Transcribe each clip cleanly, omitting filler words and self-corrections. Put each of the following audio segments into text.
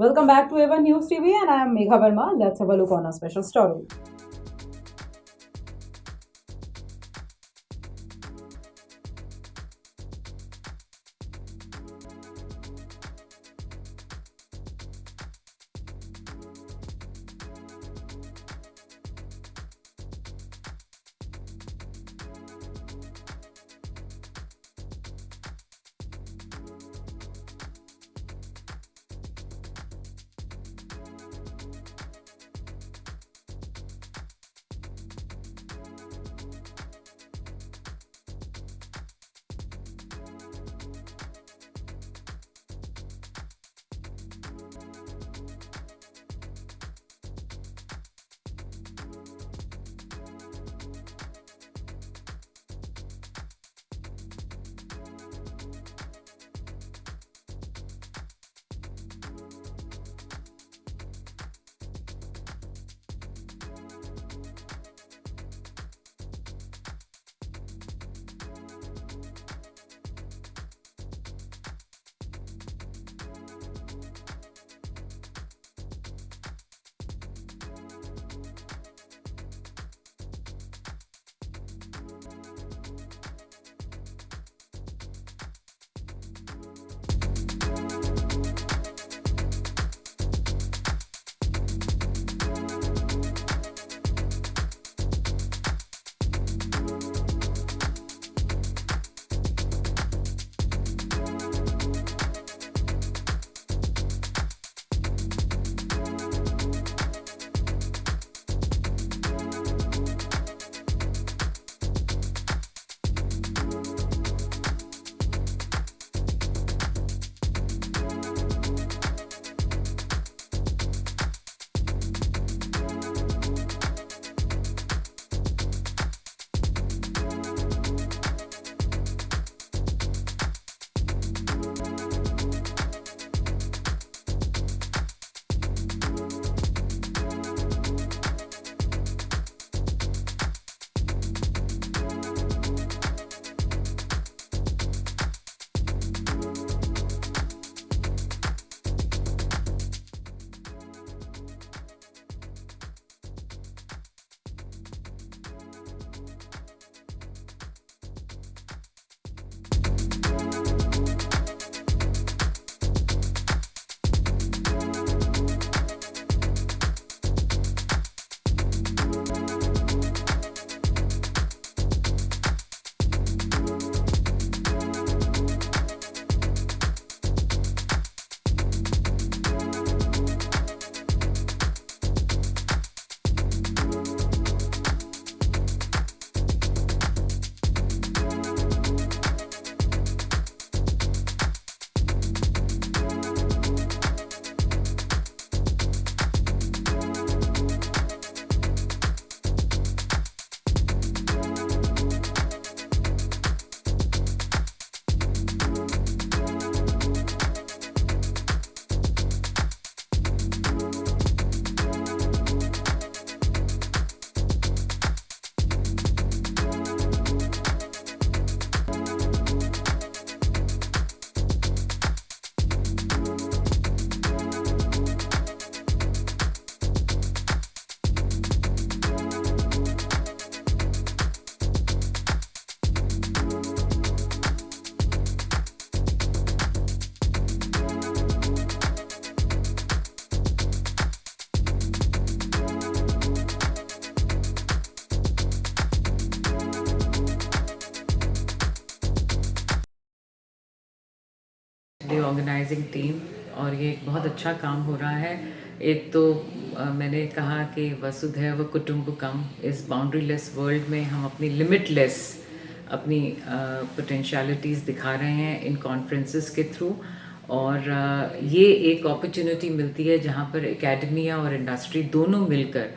Welcome back to Evan News TV, and I am Megha Verma. Let's have a look on a special story. Organising team और ये एक बहुत अच्छा काम हो रहा है। एक तो मैंने कहा कि वसुधैव कुटुंबकम, इस बाउंड्रीलेस वर्ल्ड में हम अपनी लिमिटलेस अपनी पोटेंशियलिटीज़ दिखा रहे हैं इन कॉन्फ्रेंसेस के थ्रू। और ये एक अपॉर्चुनिटी मिलती है जहाँ पर एकेडमिया और इंडस्ट्री दोनों मिलकर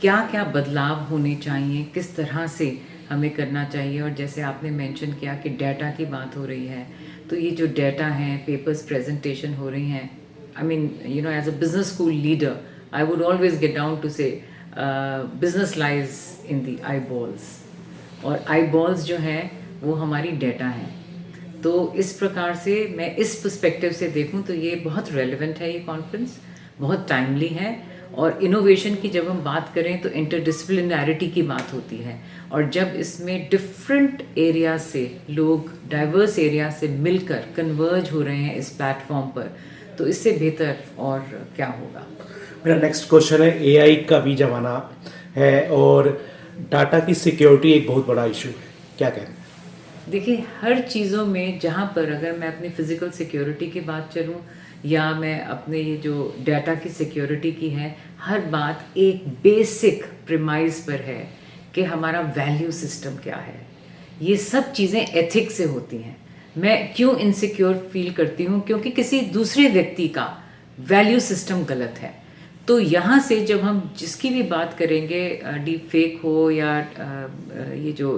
क्या क्या बदलाव होने चाहिए, किस तरह से हमें करना चाहिए। और जैसे आपने मेंशन किया कि डाटा की बात हो रही है, तो ये जो डाटा हैं, पेपर्स प्रेजेंटेशन हो रही हैं, I mean you know as a business school leader I would always get down to say business lies in the eyeballs. और आई बॉल्स जो हैं वो हमारी डाटा हैं। तो इस प्रकार से मैं इस पर्सपेक्टिव से देखूं तो ये बहुत रेलेवेंट है, ये कॉन्फ्रेंस बहुत टाइमली है। और इनोवेशन की जब हम बात करें तो इंटरडिसिप्लिनैरिटी की बात होती है, और जब इसमें डिफरेंट एरिया से लोग, डाइवर्स एरिया से मिलकर कन्वर्ज हो रहे हैं इस प्लेटफॉर्म पर, तो इससे बेहतर और क्या होगा। मेरा नेक्स्ट क्वेश्चन है, एआई का भी ज़माना है और डाटा की सिक्योरिटी एक बहुत बड़ा इशू है, क्या कहते हैं? देखिए, हर चीज़ों में जहाँ पर अगर मैं अपनी फ़िज़िकल सिक्योरिटी की बात चलूँ या मैं अपने ये जो डाटा की सिक्योरिटी की है, हर बात एक बेसिक प्रिमाइज पर है कि हमारा वैल्यू सिस्टम क्या है। ये सब चीज़ें एथिक्स से होती हैं। मैं क्यों इनसिक्योर फील करती हूँ? क्योंकि किसी दूसरे व्यक्ति का वैल्यू सिस्टम गलत है। तो यहाँ से जब हम जिसकी भी बात करेंगे, डीप फेक हो या ये जो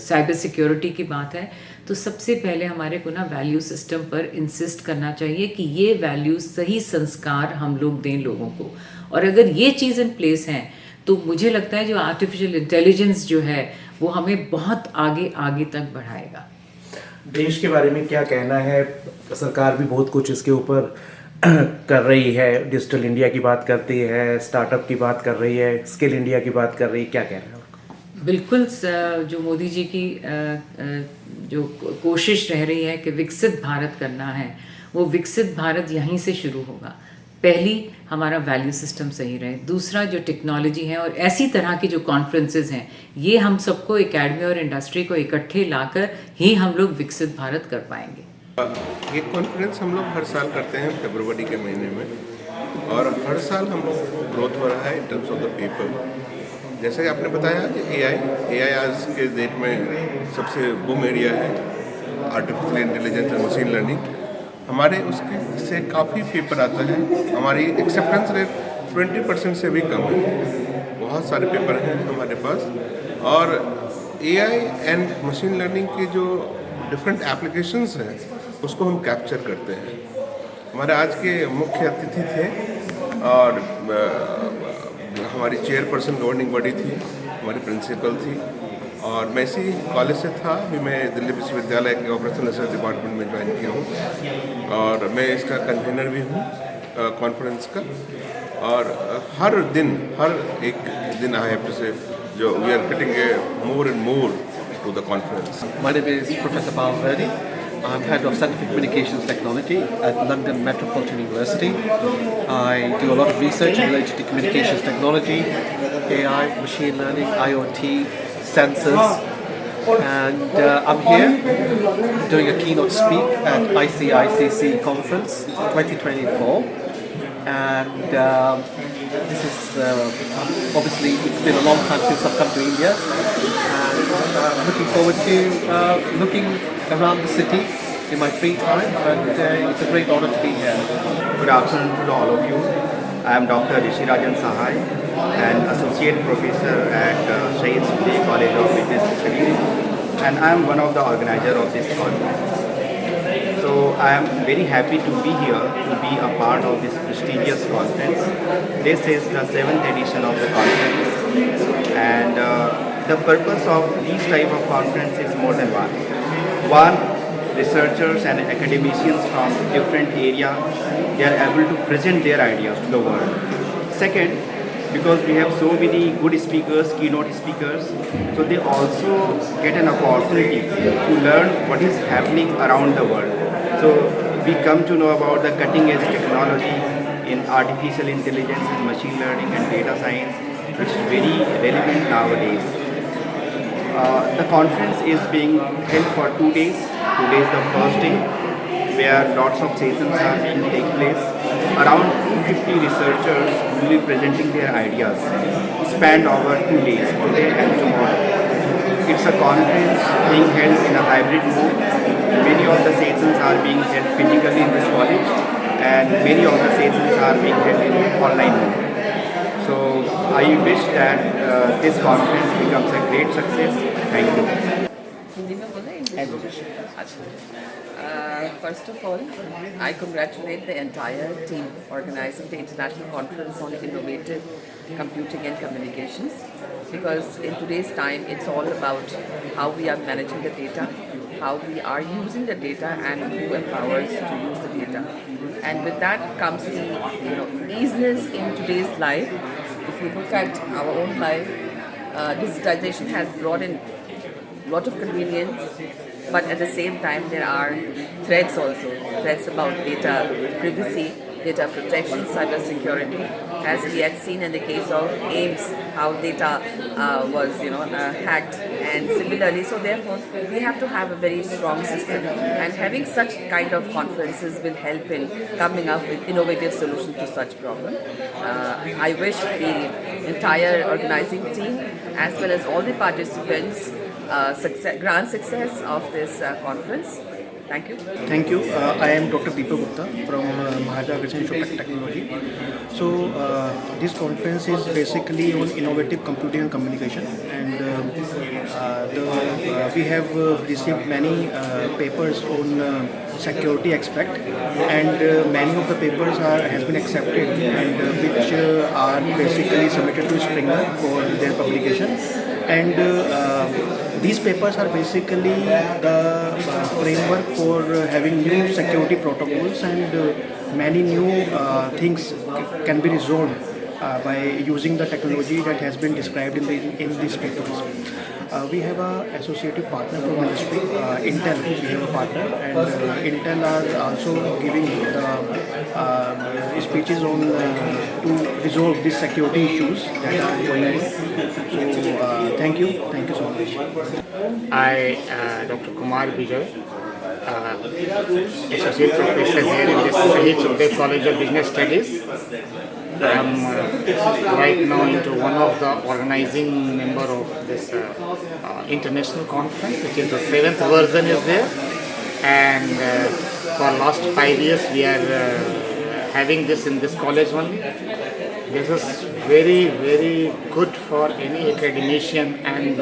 साइबर सिक्योरिटी की बात है, तो सबसे पहले हमारे को ना वैल्यू सिस्टम पर इंसिस्ट करना चाहिए कि ये वैल्यू, सही संस्कार हम लोग दें लोगों को। और अगर ये चीज़ इन प्लेस हैं तो मुझे लगता है जो आर्टिफिशियल इंटेलिजेंस जो है वो हमें बहुत आगे आगे तक बढ़ाएगा। देश के बारे में क्या कहना है? सरकार भी बहुत कुछ इसके ऊपर कर रही है, डिजिटल इंडिया की बात करती है, स्टार्टअप की बात कर रही है, स्किल इंडिया की बात कर रही है, क्या कह रहे हैं? बिल्कुल, जो मोदी जी की जो कोशिश रह रही है कि विकसित भारत करना है, वो विकसित भारत यहीं से शुरू होगा। पहली, हमारा वैल्यू सिस्टम सही रहे। दूसरा, जो टेक्नोलॉजी है और ऐसी तरह की जो कॉन्फ्रेंसेस हैं, ये हम सबको, एकेडमी और इंडस्ट्री को इकट्ठे लाकर ही हम लोग विकसित भारत कर पाएंगे। ये कॉन्फ्रेंस हम लोग हर साल करते हैं फरवरी के महीने में, और हर साल हम लोग ग्रोथ हो रहा है in terms of the people. जैसे कि आपने बताया कि एआई आज के डेट में सबसे बूम एरिया है, आर्टिफिशियल इंटेलिजेंस और मशीन लर्निंग। हमारे उसके से काफ़ी पेपर आता है, हमारी एक्सेप्टेंस रेट 20% से भी कम है। बहुत सारे पेपर हैं हमारे पास, और एआई एंड मशीन लर्निंग के जो डिफरेंट एप्लीकेशंस हैं उसको हम कैप्चर करते हैं। हमारे आज के मुख्य अतिथि थे, और हमारी चेयरपर्सन गवर्निंग बॉडी थी, हमारी प्रिंसिपल थी, और मैं इसी कॉलेज से था। अभी मैं दिल्ली विश्वविद्यालय के ऑपरेशनल रिसर्च डिपार्टमेंट में ज्वाइन किया हूँ, और मैं इसका कन्वीनर भी हूँ कॉन्फ्रेंस का। और हर एक दिन आई हैव टू से जो we are getting more and more to the conference. My name is Professor Paul Verdi. I'm Head of Scientific Communications Technology at London Metropolitan University. I do a lot of research related to communications technology, AI, machine learning, IoT, sensors, and I'm here doing a keynote speak at ICICC Conference 2024. And this is obviously, it's been a long time since I've come to India, and I'm looking forward to looking around the city in my free time, and it's a great honor to be here. Good afternoon to all of you. I am Dr. Rishi Rajan Sahai, an associate professor at Shahid Sule College of Business Studies, and I am one of the organizers of this conference. So I am very happy to be here, to be a part of this prestigious conference. This is the 7th edition of the conference, and the purpose of these type of conference is more than one. One, researchers and academicians from different area, they are able to present their ideas to the world. Second, because we have so many good speakers, keynote speakers, so they also get an opportunity to learn what is happening around the world. So we come to know about the cutting edge technology in artificial intelligence and machine learning and data science, which is very relevant nowadays. The conference is being held for 2 days. Today is the first day, where lots of sessions are being take place. Around 250 researchers will be presenting their ideas, spanned over 2 days, today and tomorrow. It's a conference being held in a hybrid mode. Many of the sessions are being held physically in this college, and many of the sessions are being held in online mode. So I wish that this conference becomes a great success. Thank you. First of all, I congratulate the entire team organizing the International Conference on Innovative Computing and Communications, because in today's time it's all about how we are managing the data, how we are using the data and who empowers to use the data. And with that comes the easiness in today's life. If you look at our own life, digitization has brought in a lot of convenience, but at the same time there are threats also, threats about data privacy, data protection, cyber security, as we had seen in the case of AIMS, how data was hacked, and similarly. So therefore, we have to have a very strong system, and having such kind of conferences will help in coming up with innovative solutions to such problem. I wish the entire organizing team as well as all the participants grand success of this conference. Thank you. Thank you. I am Dr. Deepak Gupta from Maharaja Agrawal Institute of Technology. So this conference is basically on innovative computing and communication, and we have received many papers on security aspect, and many of the papers has been accepted, and which are basically submitted to Springer for their publication. And these papers are basically the framework for having new security protocols, and many new things can be resolved by using the technology that has been described in these papers. We have an associative partner from industry, Intel. We have a partner, and Intel are also giving speeches on to resolve these security issues that are going on. So thank you so much. I, Dr. Kumar Vijay, Associate Professor here in the Shahid Sukhdev College of Business Studies. I am right now into one of the organizing member of this international conference, which is the 7th version is there. And for last 5 years we are having this in this college only. This is very, very good for any academician and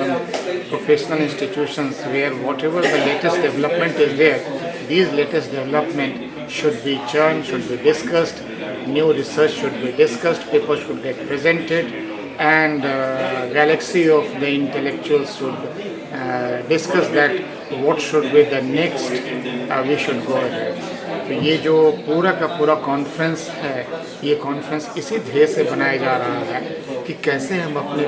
professional institutions where whatever the latest development is there, these latest development should be churned, should be discussed, new research should be discussed, papers should get presented, and galaxy of the intellectuals should discuss that what should be the next we should go ahead. तो ये जो पूरा का पूरा conference है, ये conference इसी ध्येय से बनाया जा रहा है कि कैसे हम अपने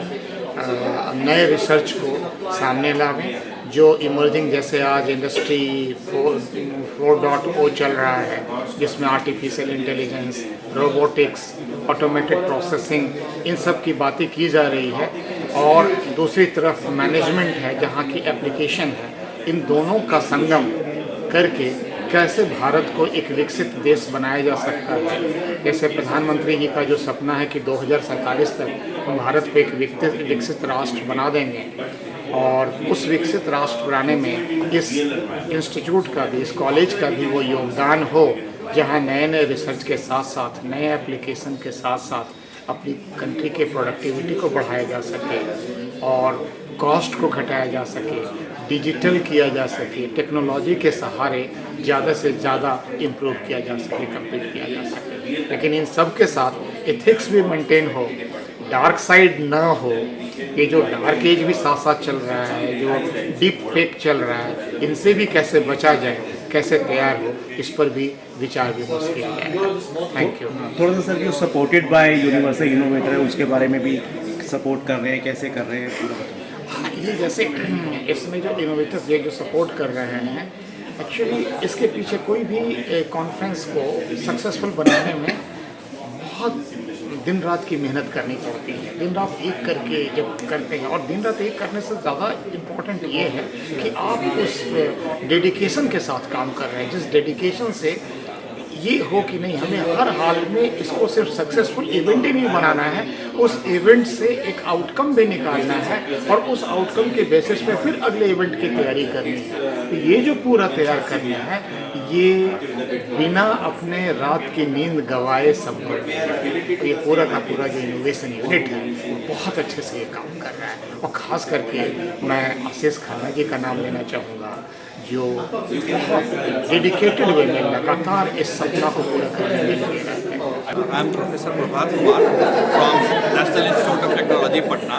नए रिसर्च को सामने लावें, जो इमर्जिंग जैसे आज इंडस्ट्री 4.0 चल रहा है, जिसमें artificial intelligence, robotics, automated processing, इन सब की बातें की जा रही है, और दूसरी तरफ मैनेजमेंट है जहाँ की एप्लीकेशन है। इन दोनों का संगम करके कैसे भारत को एक विकसित देश बनाया जा सकता है। जैसे प्रधानमंत्री जी का जो सपना है कि 2047 तक हम भारत को एक विकसित राष्ट्र बना देंगे, और उस विकसित राष्ट्र बनाने में इस इंस्टीट्यूट का भी, इस कॉलेज का भी वो योगदान हो, जहां नए नए रिसर्च के साथ साथ नए एप्लीकेशन के साथ साथ अपनी कंट्री के प्रोडक्टिविटी को बढ़ाया जा सके और कॉस्ट को घटाया जा सके, डिजिटल किया जा सके, टेक्नोलॉजी के सहारे ज़्यादा से ज़्यादा इम्प्रूव किया जा सके, कंप्लीट किया जा सके। लेकिन इन सब के साथ एथिक्स भी मेंटेन हो, डार्क साइड ना हो। ये जो डार्क एज भी साथ साथ चल रहा है, जो डीप फेक चल रहा है, इनसे भी कैसे बचा जाए, कैसे तैयार हो, इस पर भी विचार विमर्श किया जाएगा। Thank you. थोड़ा सा सर, जो सपोर्टेड बाय यूनिवर्सल इनोवेटर है उसके बारे में भी सपोर्ट कर रहे हैं, कैसे कर रहे हैं पूरा बताओ। हाँ, ये जैसे इसमें जो इनोवेटर्स ये जो सपोर्ट कर रहे हैं, एक्चुअली इसके पीछे कोई भी कॉन्फ्रेंस को सक्सेसफुल बनाने में बहुत दिन रात की मेहनत करनी पड़ती है। दिन रात एक करके जब करते हैं, और दिन रात एक करने से ज़्यादा इम्पोर्टेंट ये है कि आप उस डेडिकेशन के साथ काम कर रहे हैं, जिस डेडिकेशन से ये हो कि नहीं, हमें हर हाल में इसको सिर्फ सक्सेसफुल इवेंट ही नहीं बनाना है, उस इवेंट से एक आउटकम भी निकालना है, और उस आउटकम के बेसिस पे फिर अगले इवेंट की तैयारी करनी है। तो ये जो पूरा तैयार करना है, ये बिना अपने रात की नींद गवाए संभव है। तो ये पूरा का पूरा जो इनोवेशन यूनिट है वो बहुत अच्छे से ये काम कर रहा है, और ख़ास करके मैं आशीष खन्ना जी का नाम लेना चाहूँगा, जो बहुत डेडिकेटेड वे में लगातार इस सपना को पूरा करने में लगे रहते हैं। I am Professor Prabhat Kumar from National Institute of Technology, Patna,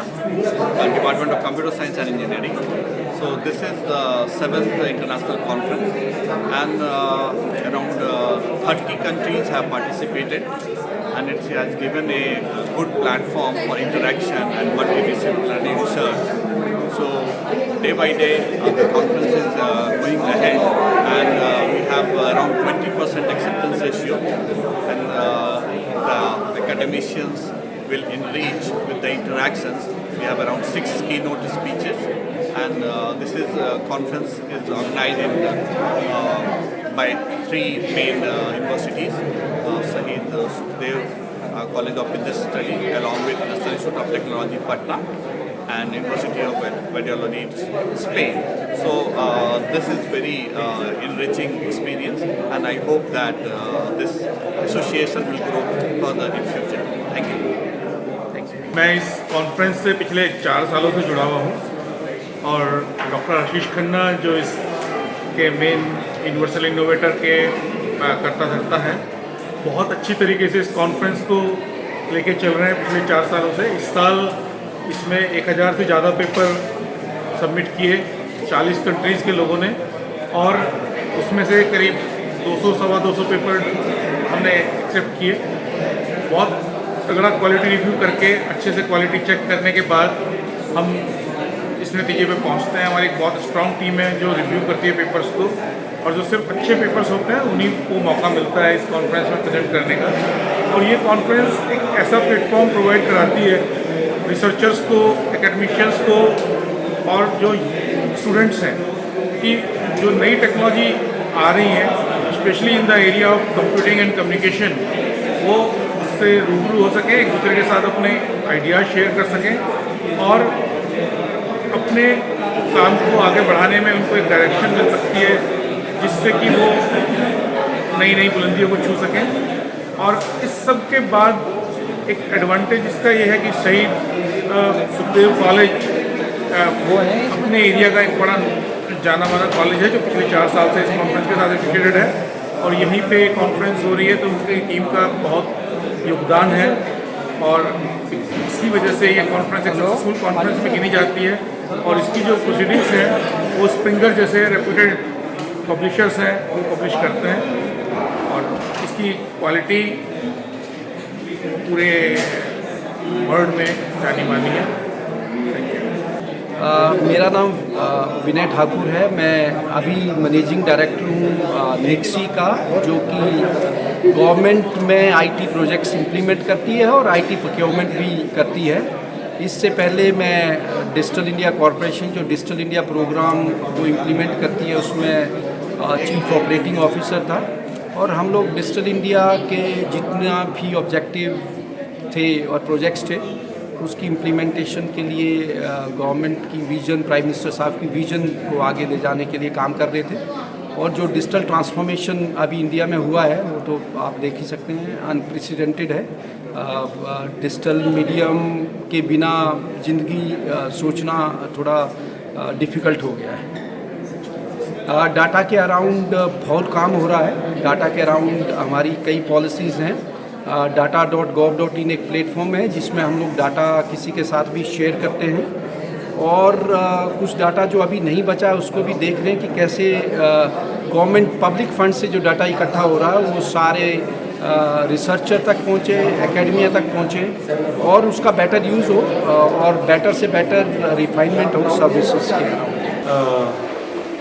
Department of Computer Science and Engineering. So this is the 7th international conference, and around 30 countries have participated, and it has given a good platform for interaction and multidisciplinary research. So day by day the conference is going ahead, and we have around 20% acceptance ratio, and the academicians will enrich with the interactions. We have around 6 keynote speeches, and this is conference is organized by 3 main universities: Shahid Sukhdev College of Business Studies, along with the Institute of Technology Patna, and University of Valladolid, Spain. So this is very enriching experience, and I hope that this association will grow further in future. Thank you. मैं इस conference से पिछले 4 सालों से जुड़ा हुआ हूँ, और डॉक्टर आशीष खन्ना जो इस के मेन यूनिवर्सल इनोवेटर के करता धरता है, बहुत अच्छी तरीके से इस कॉन्फ्रेंस को लेके चल रहे हैं पिछले 4 सालों से। इस साल इसमें 1000 से ज़्यादा पेपर सबमिट किए 40 कंट्रीज़ के लोगों ने, और उसमें से करीब 200-225 पेपर हमने एक्सेप्ट किए। बहुत तगड़ा क्वालिटी रिव्यू करके अच्छे से क्वालिटी चेक करने के बाद हम इस नतीजे पे पहुंचते हैं। हमारी एक बहुत स्ट्रांग टीम है जो रिव्यू करती है पेपर्स को, और जो सिर्फ अच्छे पेपर्स होते हैं उन्हीं को मौका मिलता है इस कॉन्फ्रेंस में प्रेजेंट करने का। और ये कॉन्फ्रेंस एक ऐसा प्लेटफॉर्म प्रोवाइड कराती है रिसर्चर्स को, एकेडमिशियंस को और जो स्टूडेंट्स हैं कि जो नई टेक्नोलॉजी आ रही है, specially in the area of computing and communication, वो उससे रूबरू हो सकें, एक दूसरे के साथ अपने आइडियाज़ शेयर कर सकें और अपने काम को आगे बढ़ाने में उनको एक डायरेक्शन मिल सकती है, जिससे कि वो नई नई बुलंदियों को छू सकें। और इस सब के बाद एक एडवांटेज इसका ये है कि शहीद सुखदेव कॉलेज वो है अपने एरिया का एक बड़ा जाना माना कॉलेज है, जो पिछले 4 साल से इस कॉन्फ्रेंस के साथ एफिलिएटेड है, और यहीं पे कॉन्फ्रेंस हो रही है, तो उनकी टीम का बहुत योगदान है, और इसी वजह से ये कॉन्फ्रेंस एक सक्सेसफुल कॉन्फ्रेंस में गिनी जाती है। और इसकी जो प्रोसीडिंग्स हैं वो स्प्रिंगर जैसे रेप्यूटेड पब्लिशर्स हैं वो पब्लिश करते हैं, और इसकी क्वालिटी पूरे वर्ल्ड में जानी मानी है। मेरा नाम विनय ठाकुर है। मैं अभी मैनेजिंग डायरेक्टर हूँ नेक्सी का, जो कि गवर्नमेंट में आईटी प्रोजेक्ट्स इंप्लीमेंट करती है और आईटी प्रोक्योरमेंट भी करती है। इससे पहले मैं डिजिटल इंडिया कॉरपोरेशन, जो डिजिटल इंडिया प्रोग्राम को इम्प्लीमेंट करती है, उसमें चीफ ऑपरेटिंग ऑफिसर था। और हम लोग डिजिटल इंडिया के जितना भी ऑब्जेक्टिव थे और प्रोजेक्ट्स थे, उसकी इम्प्लीमेंटेशन के लिए गवर्नमेंट की विज़न, प्राइम मिनिस्टर साहब की विज़न को आगे ले जाने के लिए काम कर रहे थे। और जो डिजिटल ट्रांसफॉर्मेशन अभी इंडिया में हुआ है, वो तो आप देख ही सकते हैं, अनप्रेसिडेंटेड है। डिजिटल मीडियम के बिना ज़िंदगी सोचना थोड़ा डिफ़िकल्ट हो गया है। डाटा के अराउंड बहुत काम हो रहा है। डाटा के अराउंड हमारी कई पॉलिसीज़ हैं। data.gov.in एक प्लेटफॉर्म है जिसमें हम लोग डाटा किसी के साथ भी शेयर करते हैं, और कुछ डाटा जो अभी नहीं बचा है उसको भी देख रहे हैं कि कैसे गवर्नमेंट पब्लिक फंड से जो डाटा इकट्ठा हो रहा है वो सारे रिसर्चर तक पहुँचे, एकेडमिया तक पहुँचे, और उसका बेटर यूज़ हो और बेटर से बेटर रिफाइनमेंट हो सर्विसेज के।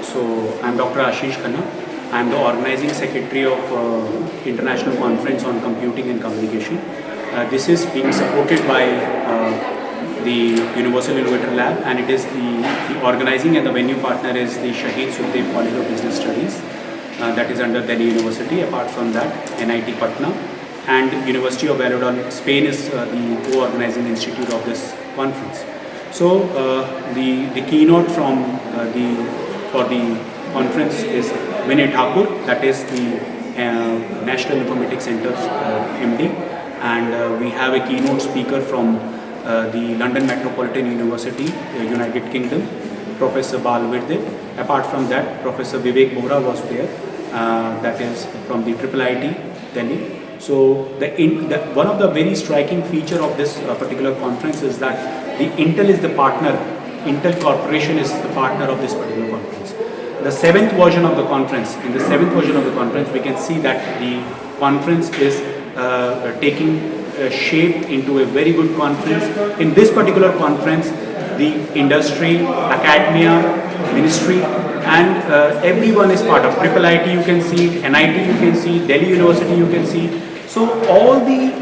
So I am Dr. Ashish Khanna. I am the organizing secretary of International Conference on Computing and Communication. This is being supported by the Universal Innovator Lab, and it is the organizing and the venue partner is the Shahid Sukhdev College of Business Studies, that is under Delhi University. Apart from that, NIT Patna and University of Valladolid, Spain is the co-organizing institute of this conference. So the keynote from for the conference is Vinay Thakur, that is the National Informatics Center's MD, and we have a keynote speaker from the London Metropolitan University, United Kingdom, Professor Balvirde. Apart from that, Professor Vivek Bohra was there, that is from the IIIT Delhi. So one of the very striking feature of this particular conference is that the Intel is the partner Intel Corporation is the partner of this particular conference. The seventh version of the conference, in the seventh version of the conference, we can see that the conference is taking shape into a very good conference. In this particular conference, the industry, academia, ministry, and everyone is part of. IIIT you can see, NIT you can see, Delhi University you can see. So all the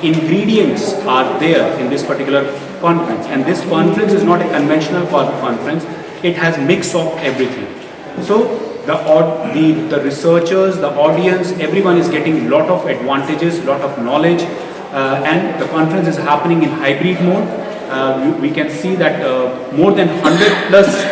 ingredients are there in this particular conference, and this conference is not a conventional conference. It has mix of everything. So the researchers, the audience, everyone is getting lot of advantages, lot of knowledge, and the conference is happening in hybrid mode. We can see that more than 100 plus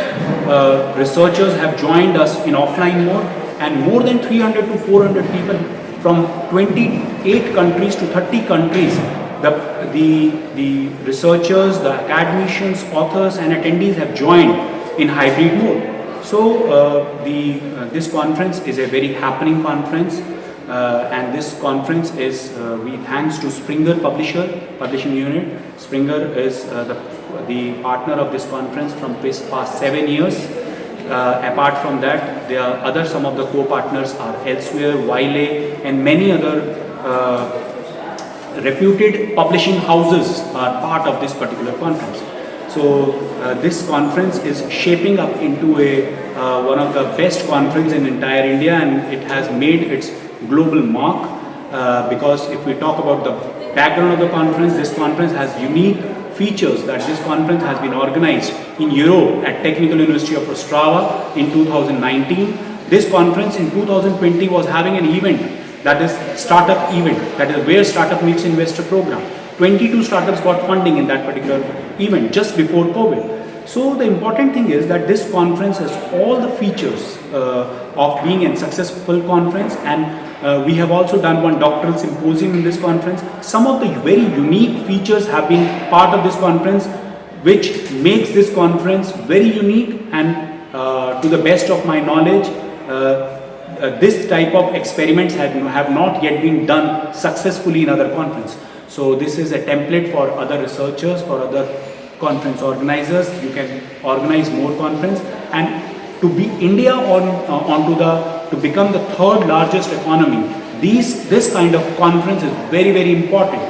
researchers have joined us in offline mode, and more than 300 to 400 people from 28 countries to 30 countries. The researchers, the academicians, authors and attendees have joined in hybrid mode. So this conference is a very happening conference, and this conference is we thanks to Springer Publishing Unit. Springer is the partner of this conference from past 7 years. Apart from that, there are some of the co-partners are elsewhere, Wiley and many other reputed publishing houses are part of this particular conference. So this conference is shaping up into one of the best conferences in entire India, and it has made its global mark because if we talk about the background of the conference, this conference has unique features that this conference has been organized in Europe at Technical University of Ostrava in 2019. This conference in 2020 was having an event, that is startup event, that is where startup meets investor program. 22 startups got funding in that particular event just before COVID. So the important thing is that this conference has all the features of being a successful conference, and we have also done one doctoral symposium in this conference. Some of the very unique features have been part of this conference, which makes this conference very unique, and to the best of my knowledge, this type of experiments have not yet been done successfully in other conferences. So this is a template for other researchers, for other conference organizers. You can organize more conference, and to be India to become the third largest economy, this kind of conference is very, very important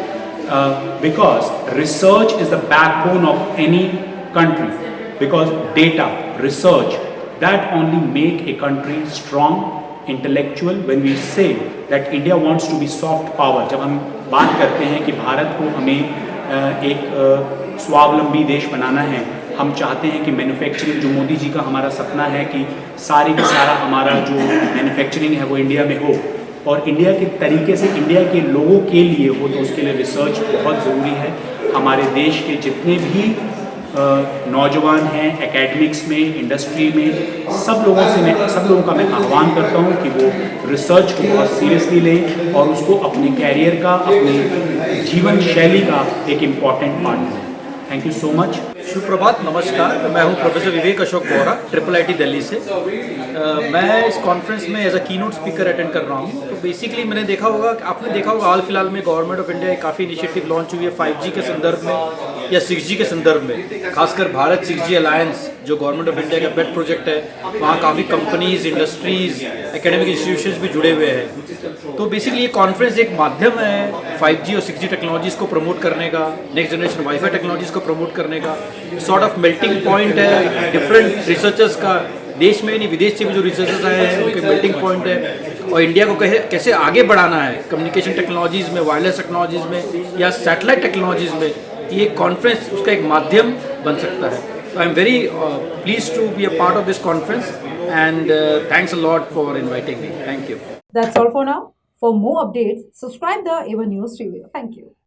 because research is the backbone of any country, because data, research, that only make a country strong, intellectual. When we say that India wants to be soft power, जब हम बात करते हैं कि भारत को हमें एक स्वावलंबी देश बनाना है, हम चाहते हैं कि मैन्युफैक्चरिंग, जो मोदी जी का हमारा सपना है कि सारे का सारा हमारा जो मैन्युफैक्चरिंग है वो इंडिया में हो, और इंडिया के तरीके से इंडिया के लोगों के लिए हो, तो उसके लिए रिसर्च बहुत ज़रूरी है. हमारे देश के जितने भी नौजवान हैं एकेडमिक्स में, इंडस्ट्री में, सब लोगों का मैं आह्वान करता हूं कि वो रिसर्च को बहुत सीरियसली लें और उसको अपने कैरियर का, अपने जीवन शैली का एक इम्पॉर्टेंट पार्ट लें. Thank you so much. सुप्रभात, नमस्कार. मैं हूं प्रोफेसर विवेक अशोक बोरा, IIIT दिल्ली से. मैं इस कॉन्फ्रेंस में as a keynote speaker attend कर रहा हूं. तो बेसिकली आपने देखा होगा हाल फिलहाल में गवर्नमेंट ऑफ इंडिया काफ़ी इनिशिएटिव लॉन्च हुई है 5G के संदर्भ में या 6G के संदर्भ में. खासकर भारत 6G अलायंस जो गवर्नमेंट ऑफ इंडिया का पेट प्रोजेक्ट है, वहाँ काफ़ी कंपनीज, इंडस्ट्रीज, एकेडमिक इंस्टीट्यूशंस भी जुड़े हुए हैं. तो बेसिकली ये कॉन्फ्रेंस एक माध्यम है 5G और 6G टेक्नोलॉजीज़ को प्रमोट करने का, नेक्स्ट जनरेशन वाईफाई टेक्नोलॉजीज़ को प्रमोट करने का. सॉर्ट ऑफ मेल्टिंग पॉइंट है डिफरेंट रिसर्चर्स का, देश में नहीं विदेश से भी जो रिसर्चर्स आए हैं उनके मेल्टिंग पॉइंट है, और इंडिया को कैसे आगे बढ़ाना है कम्युनिकेशन टेक्नोलॉजीज़ में, वायरलेस टेक्नोलॉजीज़ में या सैटेलाइट टेक्नोलॉजीज़ में. ये कॉन्फ्रेंस उसका एक माध्यम बन सकता है. So I'm very pleased to be a part of this conference, and thanks a lot for inviting me. Thank you. That's all for now. For more updates, subscribe the Ava News TV. Thank you.